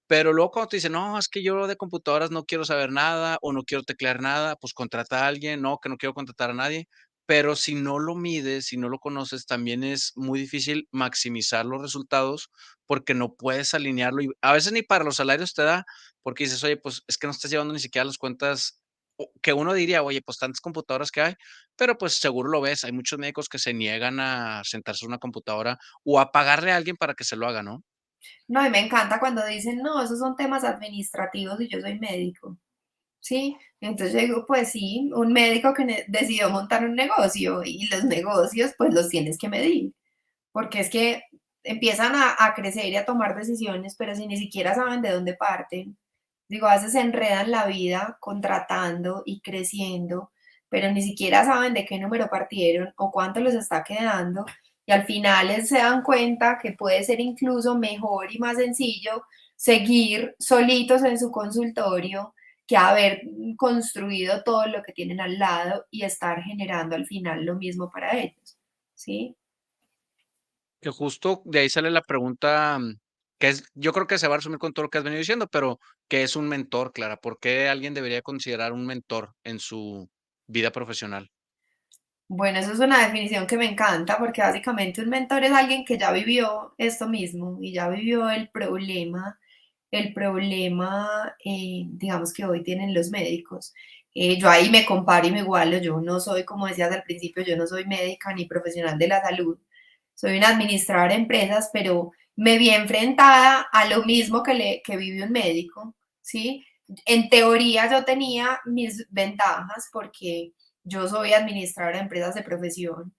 pero luego cuando te dicen: "No, es que yo de computadoras no quiero saber nada o no quiero teclear nada", pues contrata a alguien, no, que no quiero contratar a nadie, pero si no lo mides, si no lo conoces, también es muy difícil maximizar los resultados porque no puedes alinearlo y a veces ni para los salarios te da, porque dices: "Oye, pues es que no estás llevando ni siquiera las cuentas", o que uno diría: "Oye, pues tantas computadoras que hay", pero pues seguro lo ves, hay muchos médicos que se niegan a sentarse en una computadora o a pagarle a alguien para que se lo haga, ¿no? No, y me encanta cuando dicen, no, esos son temas administrativos y yo soy médico. Sí, entonces yo digo, pues sí, un médico que decidió montar un negocio y los negocios, pues los tienes que medir, porque es que empiezan a crecer y a tomar decisiones, pero si ni siquiera saben de dónde parten, digo, a veces se enredan la vida contratando y creciendo, pero ni siquiera saben de qué número partieron o cuánto les está quedando, y al final se dan cuenta que puede ser incluso mejor y más sencillo seguir solitos en su consultorio que haber construido todo lo que tienen al lado y estar generando al final lo mismo para ellos, ¿sí? Que justo de ahí sale la pregunta, que es yo creo que se va a resumir con todo lo que has venido diciendo, pero, ¿qué es un mentor, Clara? ¿Por qué alguien debería considerar un mentor en su vida profesional? Bueno, eso es una definición que me encanta porque básicamente un mentor es alguien que ya vivió esto mismo y ya vivió el problema, digamos, que hoy tienen los médicos. Yo ahí me comparo y me igualo, yo no soy, como decías al principio, yo no soy médica ni profesional de la salud, soy una administradora de empresas, pero me vi enfrentada a lo mismo que vive un médico, ¿sí? En teoría yo tenía mis ventajas porque yo soy administradora de empresas de profesión,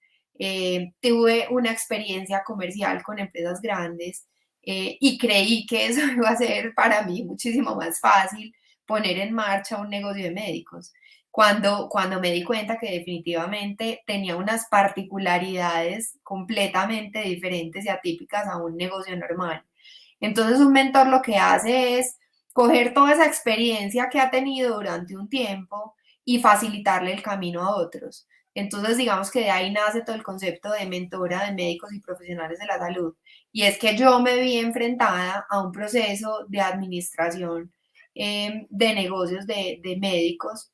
tuve una experiencia comercial con empresas grandes y creí que eso iba a ser para mí muchísimo más fácil poner en marcha un negocio de médicos. Cuando me di cuenta que definitivamente tenía unas particularidades completamente diferentes y atípicas a un negocio normal. Entonces un mentor lo que hace es coger toda esa experiencia que ha tenido durante un tiempo y facilitarle el camino a otros. Entonces, digamos que de ahí nace todo el concepto de mentora de médicos y profesionales de la salud. Y es que yo me vi enfrentada a un proceso de administración de negocios de médicos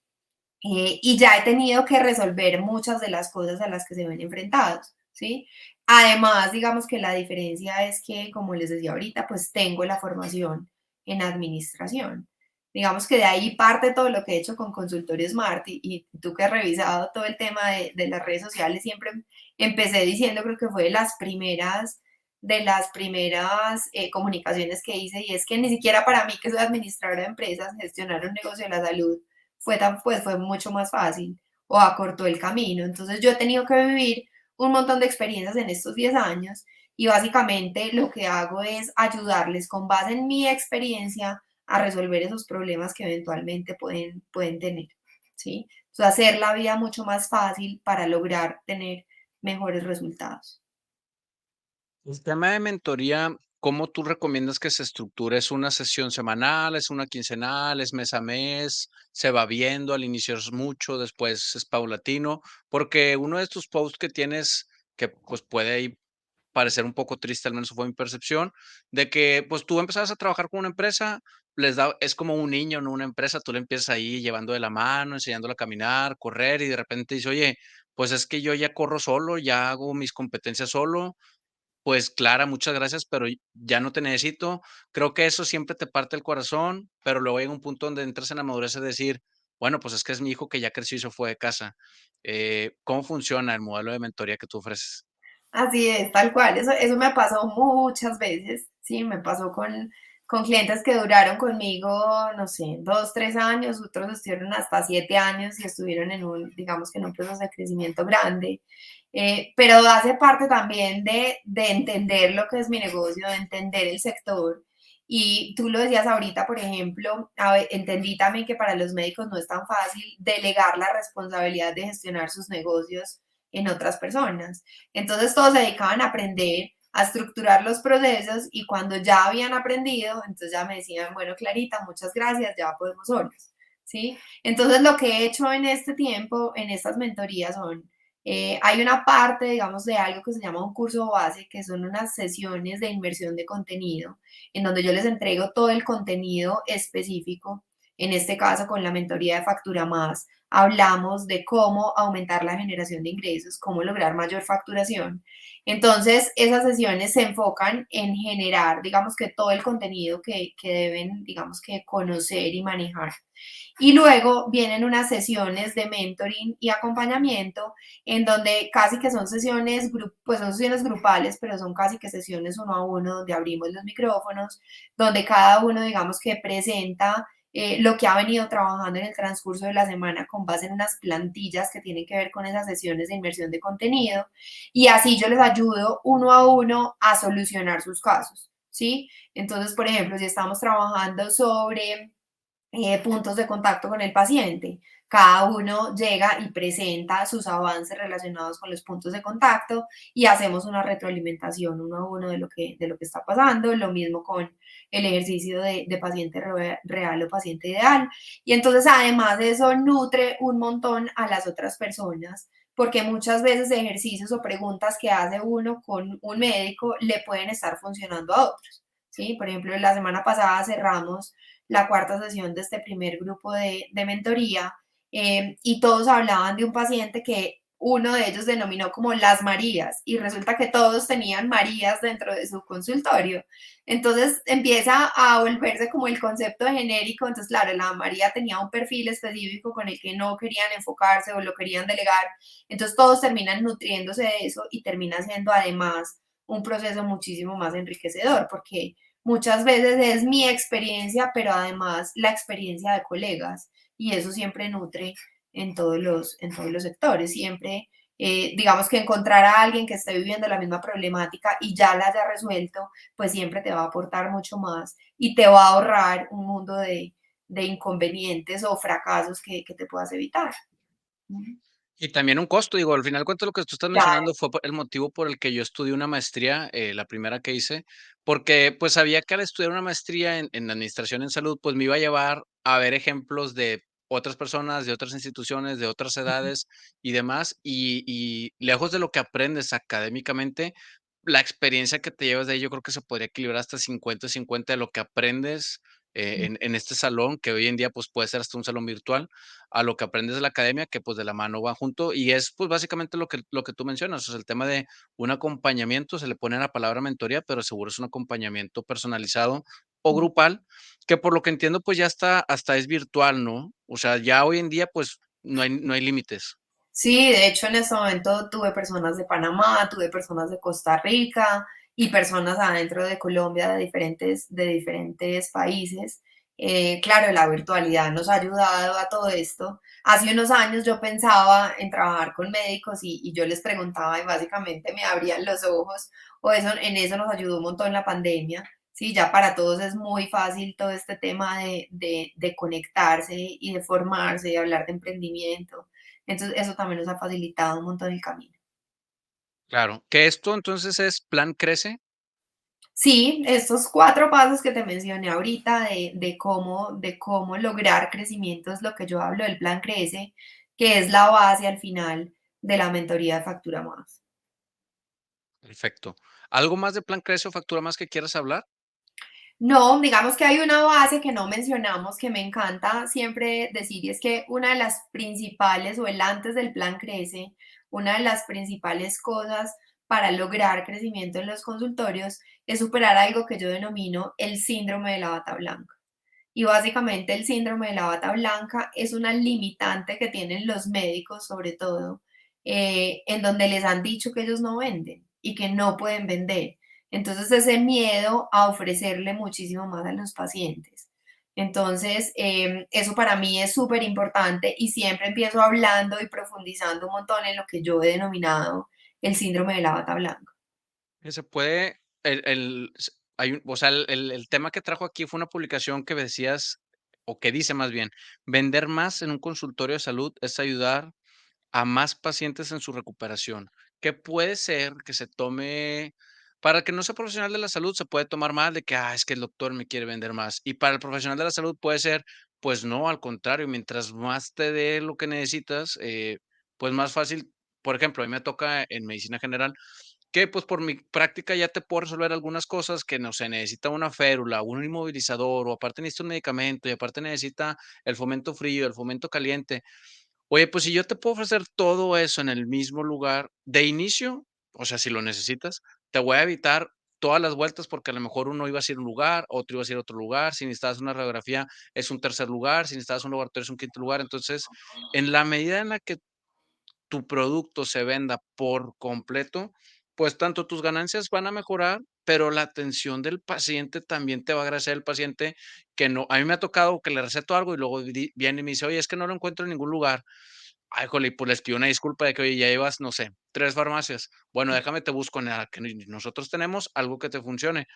y ya he tenido que resolver muchas de las cosas a las que se ven enfrentados, ¿sí? Además, digamos que la diferencia es que, como les decía ahorita, pues tengo la formación en administración. Digamos que de ahí parte todo lo que he hecho con Consultorio Smart y tú que has revisado todo el tema de las redes sociales, siempre empecé diciendo, creo que fue de las primeras comunicaciones que hice y es que ni siquiera para mí que soy administradora de empresas, gestionar un negocio de la salud fue mucho más fácil o acortó el camino. Entonces yo he tenido que vivir un montón de experiencias en estos 10 años y básicamente lo que hago es ayudarles con base en mi experiencia a resolver esos problemas que eventualmente pueden tener, ¿sí? O sea, hacer la vida mucho más fácil para lograr tener mejores resultados. El tema de mentoría, ¿cómo tú recomiendas que se estructure? ¿Es una sesión semanal, es una quincenal, es mes a mes? ¿Se va viendo? Al inicio es mucho, después es paulatino, porque uno de estos posts que tienes que pues puede ahí parecer un poco triste, al menos fue mi percepción, de que, pues, tú empezabas a trabajar con una empresa, les da es como un niño, ¿no? Una empresa, tú le empiezas ahí llevando de la mano, enseñándole a caminar, correr, y de repente dice: "Oye, pues es que yo ya corro solo, ya hago mis competencias solo, pues Clara, muchas gracias, pero ya no te necesito. Creo que eso siempre te parte el corazón, pero luego llega un punto donde entras en la madurez de decir, bueno, pues es que es mi hijo que ya creció y se fue de casa. ¿Cómo funciona el modelo de mentoría que tú ofreces? Así es, tal cual. Eso me ha pasado muchas veces, ¿sí? Me pasó con clientes que duraron conmigo, no sé, 2, 3 años, otros estuvieron hasta 7 años y estuvieron en un, digamos que en un proceso de crecimiento grande. Pero hace parte también de entender lo que es mi negocio, de entender el sector. Y tú lo decías ahorita, por ejemplo, entendí también que para los médicos no es tan fácil delegar la responsabilidad de gestionar sus negocios en otras personas. Entonces todos se dedicaban a aprender, a estructurar los procesos y cuando ya habían aprendido, entonces ya me decían, bueno, Clarita, muchas gracias, ya podemos solos. ¿Sí? Entonces lo que he hecho en este tiempo, en estas mentorías son, hay una parte, digamos, de algo que se llama un curso base, que son unas sesiones de inmersión de contenido, en donde yo les entrego todo el contenido específico, en este caso con la mentoría de Factura Más, hablamos de cómo aumentar la generación de ingresos, cómo lograr mayor facturación. Entonces, esas sesiones se enfocan en generar, digamos que todo el contenido que deben, digamos que conocer y manejar. Y luego vienen unas sesiones de mentoring y acompañamiento en donde casi que son sesiones, pues son sesiones grupales, pero son casi que sesiones uno a uno donde abrimos los micrófonos, donde cada uno digamos que presenta lo que ha venido trabajando en el transcurso de la semana con base en unas plantillas que tienen que ver con esas sesiones de inversión de contenido y así yo les ayudo uno a uno a solucionar sus casos, ¿sí? Entonces, por ejemplo, si estamos trabajando sobre puntos de contacto con el paciente. Cada uno llega y presenta sus avances relacionados con los puntos de contacto y hacemos una retroalimentación uno a uno de lo que está pasando. Lo mismo con el ejercicio de paciente real o paciente ideal. Y entonces, además de eso, nutre un montón a las otras personas porque muchas veces ejercicios o preguntas que hace uno con un médico le pueden estar funcionando a otros. ¿Sí? Por ejemplo, la semana pasada cerramos la cuarta sesión de este primer grupo de mentoría y todos hablaban de un paciente que uno de ellos denominó como las Marías y resulta que todos tenían Marías dentro de su consultorio. Entonces empieza a volverse como el concepto genérico, entonces claro, la María tenía un perfil específico con el que no querían enfocarse o lo querían delegar, entonces todos terminan nutriéndose de eso y termina siendo además un proceso muchísimo más enriquecedor porque muchas veces es mi experiencia, pero además la experiencia de colegas y eso siempre nutre en todos los sectores. Siempre, digamos que encontrar a alguien que esté viviendo la misma problemática y ya la haya resuelto, pues siempre te va a aportar mucho más y te va a ahorrar un mundo de inconvenientes o fracasos que te puedas evitar. Ujú. Y también un costo, digo, al final de cuentas lo que tú estás Claro. mencionando fue el motivo por el que yo estudié una maestría, la primera que hice, porque pues sabía que al estudiar una maestría en administración en salud, pues me iba a llevar a ver ejemplos de otras personas, de otras instituciones, de otras Ujú, edades y demás, y lejos de lo que aprendes académicamente, la experiencia que te llevas de ahí, yo creo que se podría equilibrar hasta 50-50 de lo que aprendes ujú, en este salón, que hoy en día pues puede ser hasta un salón virtual a lo que aprendes de la academia, que pues de la mano va junto y es pues básicamente lo que tú mencionas, o sea, el tema de un acompañamiento, se le pone la palabra mentoría, pero seguro es un acompañamiento personalizado o ujú. grupal, que por lo que entiendo pues ya está, hasta es virtual, ¿no? O sea, ya hoy en día pues no hay límites. Sí, de hecho en este momento tuve personas de Panamá, tuve personas de Costa Rica y personas adentro de Colombia de diferentes países. Claro, la virtualidad nos ha ayudado a todo esto. Hace unos años yo pensaba en trabajar con médicos y yo les preguntaba y básicamente me abrían los ojos o eso, en eso nos ayudó un montón la pandemia. Sí, ya para todos es muy fácil todo este tema de conectarse y de formarse y hablar de emprendimiento. Entonces, eso también nos ha facilitado un montón el camino. Claro, que esto entonces es Plan Crece. Sí, estos 4 pasos que te mencioné ahorita de cómo lograr crecimiento es lo que yo hablo del plan Crece, que es la base al final de la mentoría de Factura Más. Perfecto. ¿Algo más de Plan Crece o Factura Más que quieras hablar? No, digamos que hay una base que no mencionamos que me encanta siempre decir y es que una de las principales o el antes del plan Crece, una de las principales cosas para lograr crecimiento en los consultorios es superar algo que yo denomino el síndrome de la bata blanca. Y básicamente el síndrome de la bata blanca es una limitante que tienen los médicos, sobre todo, en donde les han dicho que ellos no venden y que no pueden vender. Entonces, ese miedo a ofrecerle muchísimo más a los pacientes. Entonces, eso para mí es súper importante y siempre empiezo hablando y profundizando un montón en lo que yo he denominado el síndrome de la bata blanca. Que se puede, hay o sea, el tema que trajo aquí fue una publicación que decías, o que dice más bien, vender más en un consultorio de salud es ayudar a más pacientes en su recuperación. ¿Qué puede ser que se tome? Para el que no sea profesional de la salud, se puede tomar mal de que, es que el doctor me quiere vender más. Y para el profesional de la salud puede ser, pues no, al contrario, mientras más te dé lo que necesitas, pues más fácil. Por ejemplo, a mí me toca en medicina general que, pues, por mi práctica ya te puedo resolver algunas cosas que, no sé, necesita una férula, un inmovilizador, o aparte necesita un medicamento, y aparte necesita el fomento frío, el fomento caliente. Oye, pues, si yo te puedo ofrecer todo eso en el mismo lugar, de inicio, o sea, si lo necesitas, te voy a evitar todas las vueltas, porque a lo mejor uno iba a ir a un lugar, otro iba a ir a otro lugar, si necesitabas una radiografía, es un tercer lugar, si necesitabas un laboratorio, es un quinto lugar. Entonces, en la medida en la que tu producto se venda por completo, pues tanto tus ganancias van a mejorar, pero la atención del paciente también te va a agradecer el paciente que no. A mí me ha tocado que le receto algo y luego viene y me dice: "Oye, es que no lo encuentro en ningún lugar". Ay, jole, y pues les pido una disculpa de que: "Oye, ya llevas, no sé, 3 farmacias. Bueno, déjame te busco en la que nosotros tenemos algo que te funcione".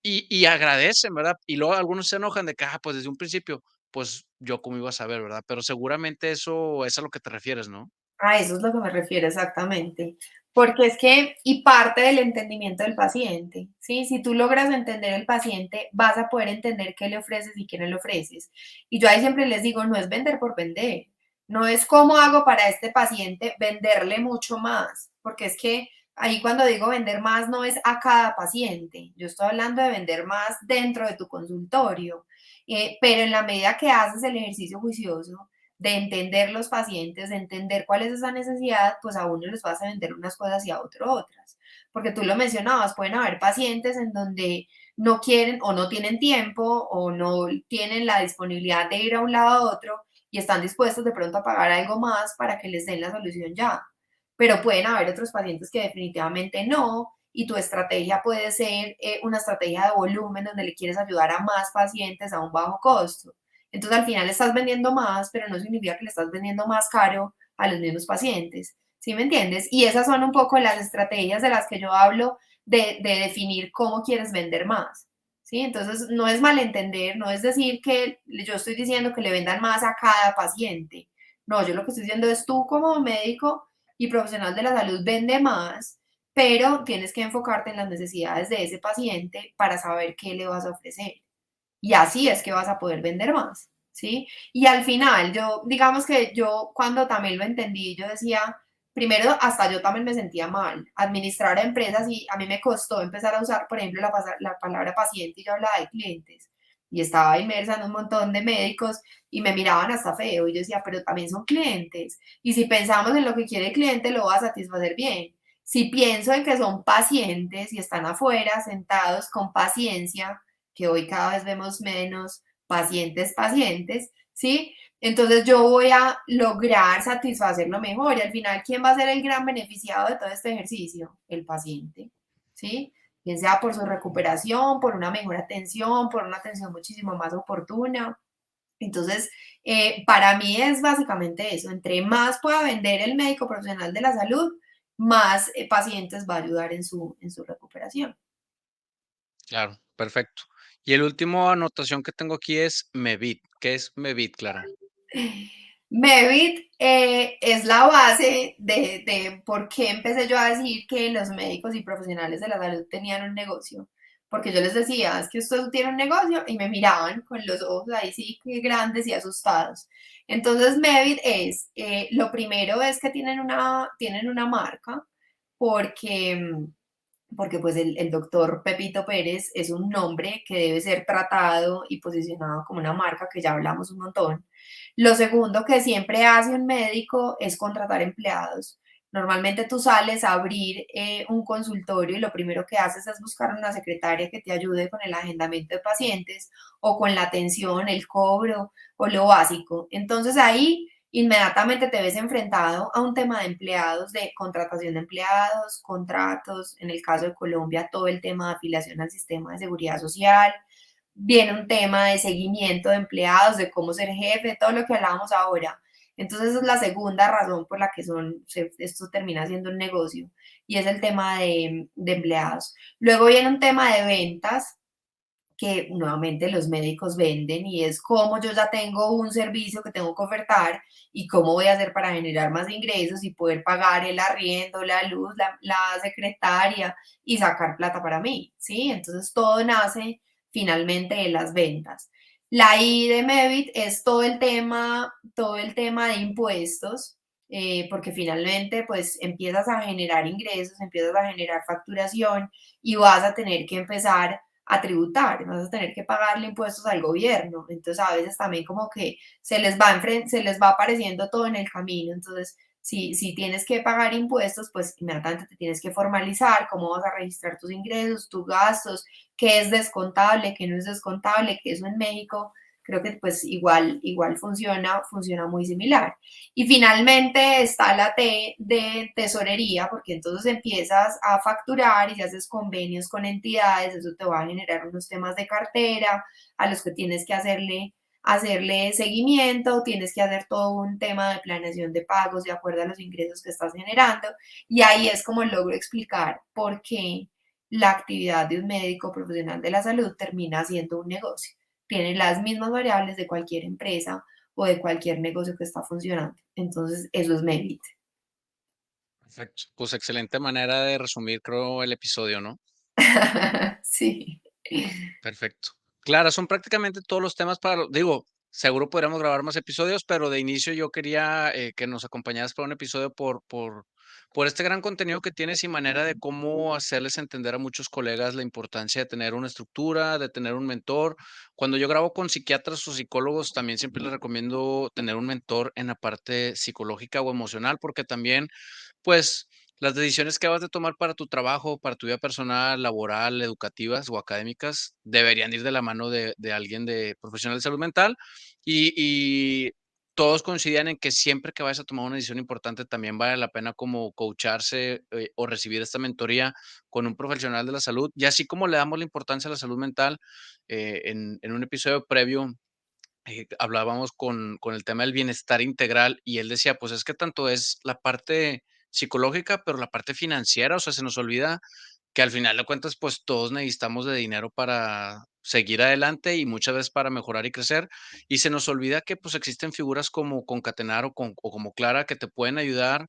Y agradecen, ¿verdad? Y luego algunos se enojan de que: pues desde un principio". Pues yo cómo iba a saber, ¿verdad? Pero seguramente eso es a lo que te refieres, ¿no? A eso es lo que me refiero exactamente. Porque es que, y parte del entendimiento del paciente, ¿sí? Si tú logras entender el paciente, vas a poder entender qué le ofreces y qué no le ofreces. Y yo ahí siempre les digo, no es vender por vender, no es cómo hago para este paciente venderle mucho más, porque es que ahí cuando digo vender más no es a cada paciente, yo estoy hablando de vender más dentro de tu consultorio, pero en la medida que haces el ejercicio juicioso, de entender los pacientes, de entender cuál es esa necesidad, pues a uno les vas a vender unas cosas y a otro otras. Porque tú lo mencionabas, pueden haber pacientes en donde no quieren o no tienen tiempo o no tienen la disponibilidad de ir a un lado a otro y están dispuestos de pronto a pagar algo más para que les den la solución ya. Pero pueden haber otros pacientes que definitivamente no, y tu estrategia puede ser una estrategia de volumen donde le quieres ayudar a más pacientes a un bajo costo. Entonces al final estás vendiendo más, pero no significa que le estás vendiendo más caro a los mismos pacientes. ¿Sí me entiendes? Y esas son un poco las estrategias de las que yo hablo de definir cómo quieres vender más. ¿Sí? Entonces no es malentender, no es decir que yo estoy diciendo que le vendan más a cada paciente. No, yo lo que estoy diciendo es tú como médico y profesional de la salud vende más, pero tienes que enfocarte en las necesidades de ese paciente para saber qué le vas a ofrecer. Y así es que vas a poder vender más, ¿sí? Y al final, yo, digamos que yo cuando también lo entendí, yo decía, primero hasta yo también me sentía mal, administrar a empresas y a mí me costó empezar a usar, por ejemplo, la palabra paciente y yo hablaba de clientes. Y estaba inmersa en un montón de médicos y me miraban hasta feo y yo decía, pero también son clientes. Y si pensamos en lo que quiere el cliente, lo va a satisfacer bien. Si pienso en que son pacientes y están afuera sentados con paciencia, que hoy cada vez vemos menos pacientes, ¿sí? Entonces yo voy a lograr satisfacerlo mejor y al final, ¿quién va a ser el gran beneficiado de todo este ejercicio? El paciente, ¿sí? Bien sea por su recuperación, por una mejor atención, por una atención muchísimo más oportuna. Entonces, para mí es básicamente eso, entre más pueda vender el médico profesional de la salud, más pacientes va a ayudar en su recuperación. Claro, perfecto. Y el último anotación que tengo aquí es MEVIT. ¿Qué es MEVIT, Clara? Mevit es la base de por qué empecé yo a decir que los médicos y profesionales de la salud tenían un negocio. Porque yo les decía, es que usted tiene un negocio y me miraban con los ojos ahí sí que grandes y asustados. Entonces, Mevit es, lo primero es que tienen una marca porque porque pues el doctor Pepito Pérez es un nombre que debe ser tratado y posicionado como una marca, que ya hablamos un montón. Lo segundo que siempre hace un médico es contratar empleados. Normalmente tú sales a abrir un consultorio y lo primero que haces es buscar una secretaria que te ayude con el agendamiento de pacientes o con la atención, el cobro o lo básico. Entonces ahí inmediatamente te ves enfrentado a un tema de empleados, de contratación de empleados, contratos, en el caso de Colombia, todo el tema de afiliación al sistema de seguridad social, viene un tema de seguimiento de empleados, de cómo ser jefe, todo lo que hablábamos ahora. Entonces, esa es la segunda razón por la que esto termina siendo un negocio y es el tema de empleados. Luego viene un tema de ventas, que nuevamente los médicos venden y es cómo yo ya tengo un servicio que tengo que ofertar y cómo voy a hacer para generar más ingresos y poder pagar el arriendo, la luz, la secretaria y sacar plata para mí, ¿sí? Entonces todo nace finalmente de las ventas. La I de Mevit es todo el tema de impuestos, porque finalmente pues empiezas a generar ingresos, empiezas a generar facturación y vas a tener que empezar a tributar, vas a tener que pagarle impuestos al gobierno. Entonces, a veces también como que se les va apareciendo todo en el camino. Entonces, si tienes que pagar impuestos, pues inmediatamente te tienes que formalizar cómo vas a registrar tus ingresos, tus gastos, qué es descontable, qué no es descontable, que eso en México creo que pues igual funciona muy similar. Y finalmente está la T de tesorería, porque entonces empiezas a facturar y si haces convenios con entidades, eso te va a generar unos temas de cartera a los que tienes que hacerle seguimiento, tienes que hacer todo un tema de planeación de pagos de acuerdo a los ingresos que estás generando. Y ahí es como logro explicar por qué la actividad de un médico profesional de la salud termina siendo un negocio. Tiene las mismas variables de cualquier empresa o de cualquier negocio que está funcionando. Entonces, eso es Mevit. Perfecto. Pues excelente manera de resumir, creo, el episodio, ¿no? Sí. Perfecto. Claro, son prácticamente todos los temas para, digo, seguro podríamos grabar más episodios, pero de inicio yo quería que nos acompañaras para un episodio por este gran contenido que tienes y manera de cómo hacerles entender a muchos colegas la importancia de tener una estructura, de tener un mentor. Cuando yo grabo con psiquiatras o psicólogos, también siempre les recomiendo tener un mentor en la parte psicológica o emocional, porque también pues, las decisiones que vas de tomar para tu trabajo, para tu vida personal, laboral, educativas o académicas, deberían ir de la mano de alguien de profesional de salud mental, y todos coincidían en que siempre que vayas a tomar una decisión importante, también vale la pena como coacharse, o recibir esta mentoría con un profesional de la salud. Y así como le damos la importancia a la salud mental, en un episodio previo hablábamos con el tema del bienestar integral y él decía, pues es que tanto es la parte psicológica, pero la parte financiera, o sea, se nos olvida que al final de cuentas, pues todos necesitamos de dinero para seguir adelante y muchas veces para mejorar y crecer. Y se nos olvida que pues existen figuras como Concatenar o como Clara que te pueden ayudar,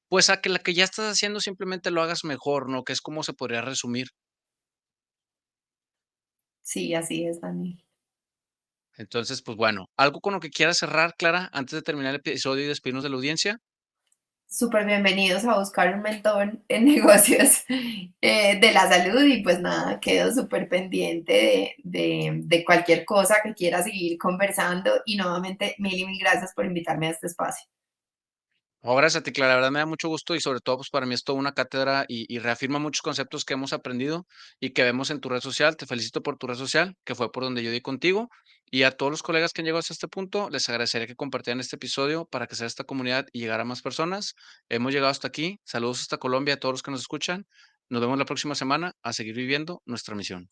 pues a que la que ya estás haciendo simplemente lo hagas mejor, ¿no? Que es como se podría resumir. Sí, así es, Daniel. Entonces, pues bueno, algo con lo que quieras cerrar, Clara, antes de terminar el episodio y despedirnos de la audiencia. Súper bienvenidos a buscar un mentor en negocios de la salud y pues nada, quedo súper pendiente de cualquier cosa que quiera seguir conversando y nuevamente mil y mil gracias por invitarme a este espacio. No, gracias a ti, Clara. La verdad me da mucho gusto y sobre todo, pues para mí es toda una cátedra y reafirma muchos conceptos que hemos aprendido y que vemos en tu red social. Te felicito por tu red social, que fue por donde yo di contigo. Y a todos los colegas que han llegado hasta este punto, les agradecería que compartieran este episodio para que sea esta comunidad y llegar a más personas. Hemos llegado hasta aquí. Saludos hasta Colombia a todos los que nos escuchan. Nos vemos la próxima semana a seguir viviendo nuestra misión.